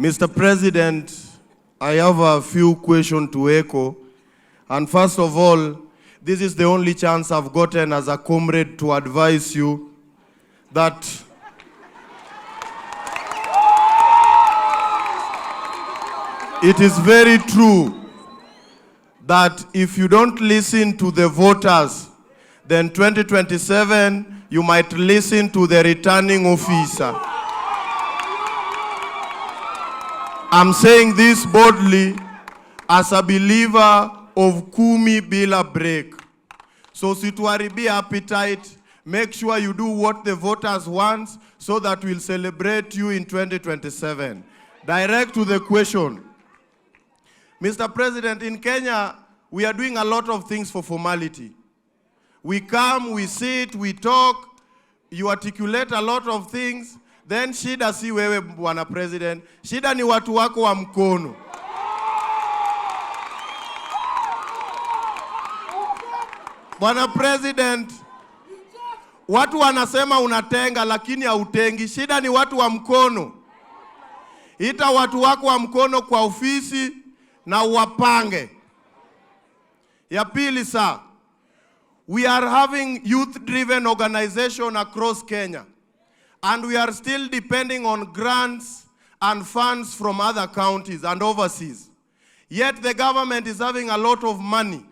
Mr. President, I have a few questions to echo. And first of all, this is the only chance I've gotten as a comrade to advise you that it is very true that if you don't listen to the voters, then 2027, you might listen to the returning officer. I'm saying this boldly as a believer of kumi bila break. So situharibie appetite, make sure you do what the voters want so that we'll celebrate you in 2027. Direct to the question. Mr. President, in Kenya, we are doing a lot of things for formality. We come, we sit, we talk, you articulate a lot of things. Then shida si wewe Bwana President, shida ni watu wako wa mkono. Bwana President, watu wanasema unatenga lakini hautengi. Shida ni watu wa mkono. Ita watu wako wa mkono kwa ofisi na uwapange. Ya pili sir, we are having youth-driven organization across Kenya. And we are still depending on grants and funds from other counties and overseas. Yet the government is having a lot of money.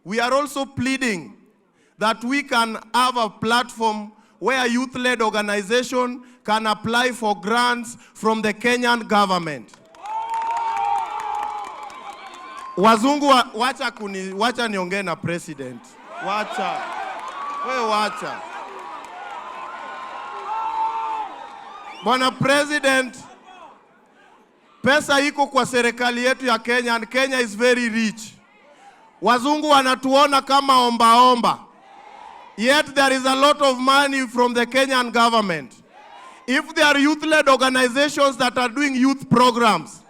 We are also pleading that we can have a platform where a youth-led organization can apply for grants from the Kenyan government. Wazungu wacha niongee na president. Wacha. Bwana President, pesa iko kwa serikali yetu ya Kenya and Kenya is very rich. Wazungu wanatuona kama omba. Yet there is a lot of money from the Kenyan government. If there are youth-led organizations that are doing youth programs,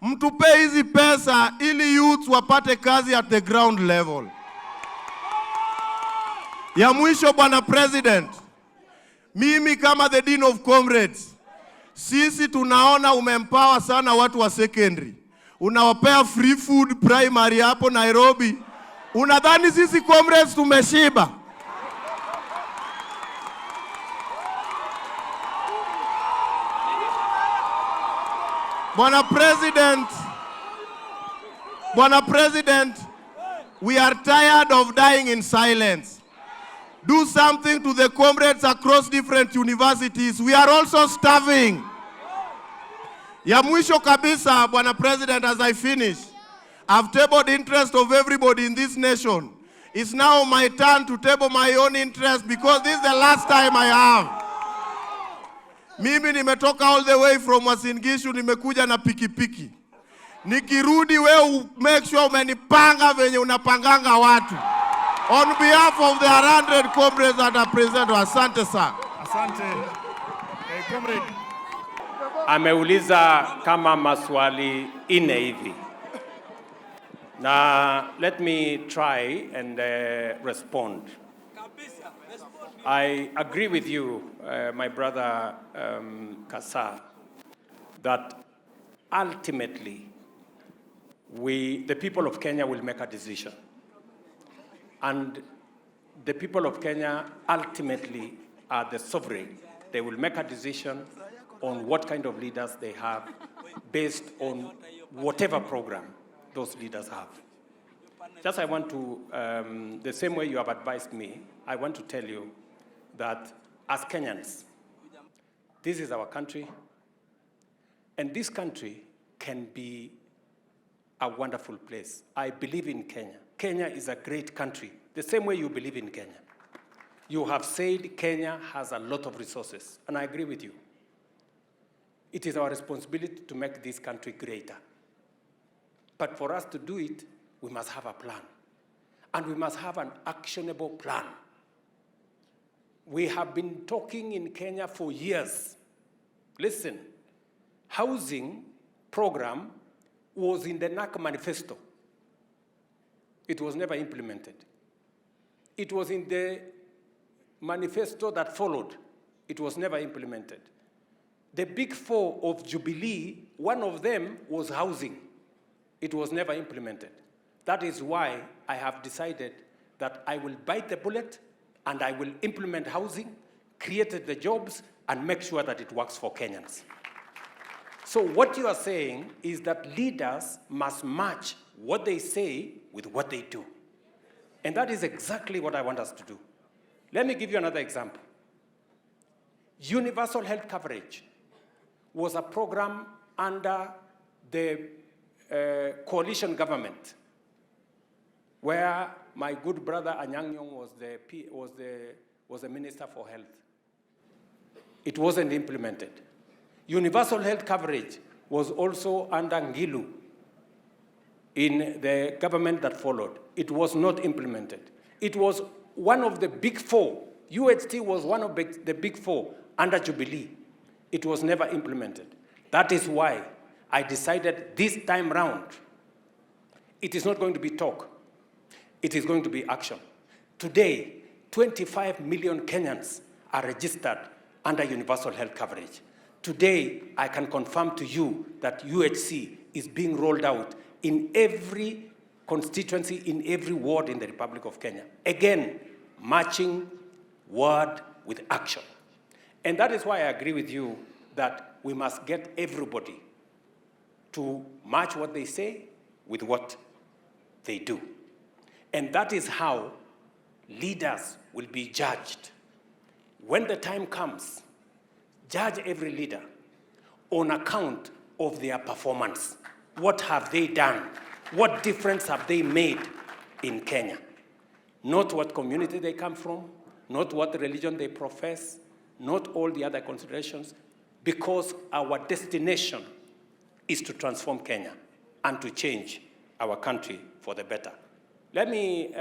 mtupe hizi pesa ili youth wapate kazi at the ground level. Ya mwisho Bwana President, mimi kama the Dean of Comrades, sisi tunaona umempower sana watu wa secondary. Unawapea free food primary hapo Nairobi. Unadhani sisi comrades tumeshiba? Bwana President, we are tired of dying in silence. Do something to the comrades across different universities. We are also starving. Ya mwisho kabisa, Bwana President, as I finish, I've tabled interest of everybody in this nation. It's now my turn to table my own interest because this is the last time I have. Mimi nimetoka all the way from Uasin Gishu, nimekuja na pikipiki. Nikirudi wewe make sure umenipanga venye unapanganga watu. On behalf of the 100 comrades that are present, asante sir. Asante. Comrade. Ameuliza kama maswali ine hivi. Now, let me try and respond. I agree with you, my brother Kasa, that ultimately the people of Kenya will make a decision. And the people of Kenya ultimately are the sovereign. They will make a decision on what kind of leaders they have based on whatever program those leaders have. Just I want to, the same way you have advised me, I want to tell you that as Kenyans, this is our country, and this country can be a wonderful place. I believe in Kenya. Kenya is a great country, the same way you believe in Kenya. You have said Kenya has a lot of resources, and I agree with you. It is our responsibility to make this country greater. But for us to do it, we must have a plan. And we must have an actionable plan. We have been talking in Kenya for years. Listen, housing program was in the NAC manifesto. It was never implemented. It was in the manifesto that followed. It was never implemented. the big four of Jubilee, one of them was housing. It was never implemented. That is why I have decided that I will bite the bullet and I will implement housing, create the jobs, and make sure that it works for Kenyans. So what you are saying is that leaders must match what they say with what they do. And that is exactly what I want us to do. Let me give you another example. Universal health coverage was a program under the coalition government, where my good brother Anyang' Nyong'o was the Minister for Health. It wasn't implemented. Universal health coverage was also under Ngilu in the government that followed. It was not implemented. It was one of the big four. UHT was one of the big four under Jubilee. It was never implemented. That is why I decided this time round, it is not going to be talk. It is going to be action. Today, 25 million Kenyans are registered under universal health coverage. Today, I can confirm to you that UHC is being rolled out in every constituency, in every ward in the Republic of Kenya. Again, matching word with action. And that is why I agree with you that we must get everybody to match what they say with what they do. And that is how leaders will be judged. When the time comes, judge every leader on account of their performance. What have they done? What difference have they made in Kenya? Not what community they come from, not what religion they profess, not all the other considerations, because our destination is to transform Kenya and to change our country for the better. Let me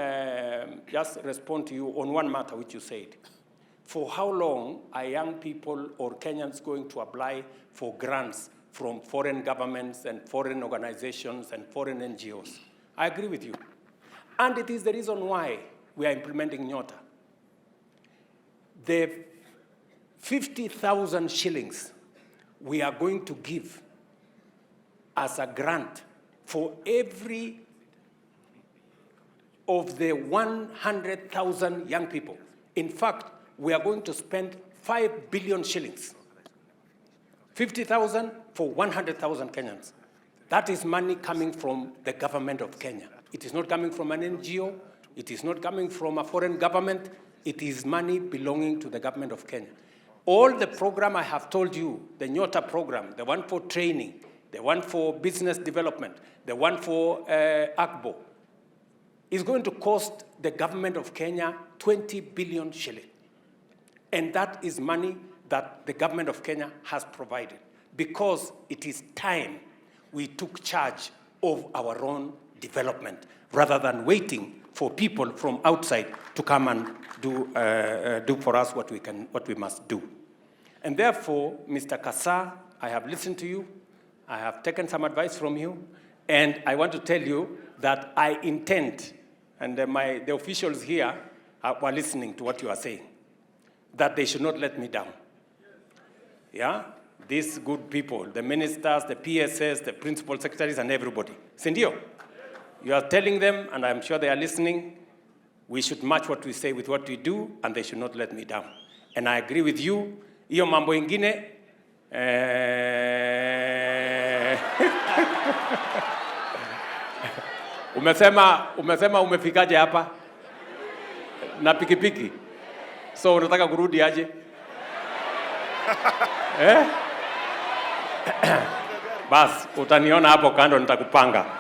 just respond to you on one matter which you said. For how long are young people or Kenyans going to apply for grants from foreign governments and foreign organizations and foreign NGOs? I agree with you. And it is the reason why we are implementing Nyota. The 50,000 shillings we are going to give as a grant for every of the 100,000 young people. In fact, we are going to spend 5 billion shillings. 50,000 for 100,000 Kenyans. That is money coming from the government of Kenya. It is not coming from an NGO. It is not coming from a foreign government. It is money belonging to the government of Kenya. All the program I have told you, the Nyota program, the one for training, the one for business development, the one for ACBO, is going to cost the government of Kenya 20 billion shillings. And that is money that the government of Kenya has provided, because it is time we took charge of our own development rather than waiting for people from outside to come and do for us what we must do. And therefore, Mr. Kasa, I have listened to you. I have taken some advice from you. And I want to tell you that I intend, and the officials here were listening to what you are saying, that they should not let me down. Yeah? These good people, the ministers, the PSS, the principal secretaries, and everybody. Sindio, you are telling them, and I'm sure they are listening, we should match what we say with what we do, and they should not let me down. And I agree with you. Iyo mambo ingine, umesema umefikaje hapa? Na pikipiki. So unataka kurudi aje? Bas, utaniona hapo kando nitakupanga.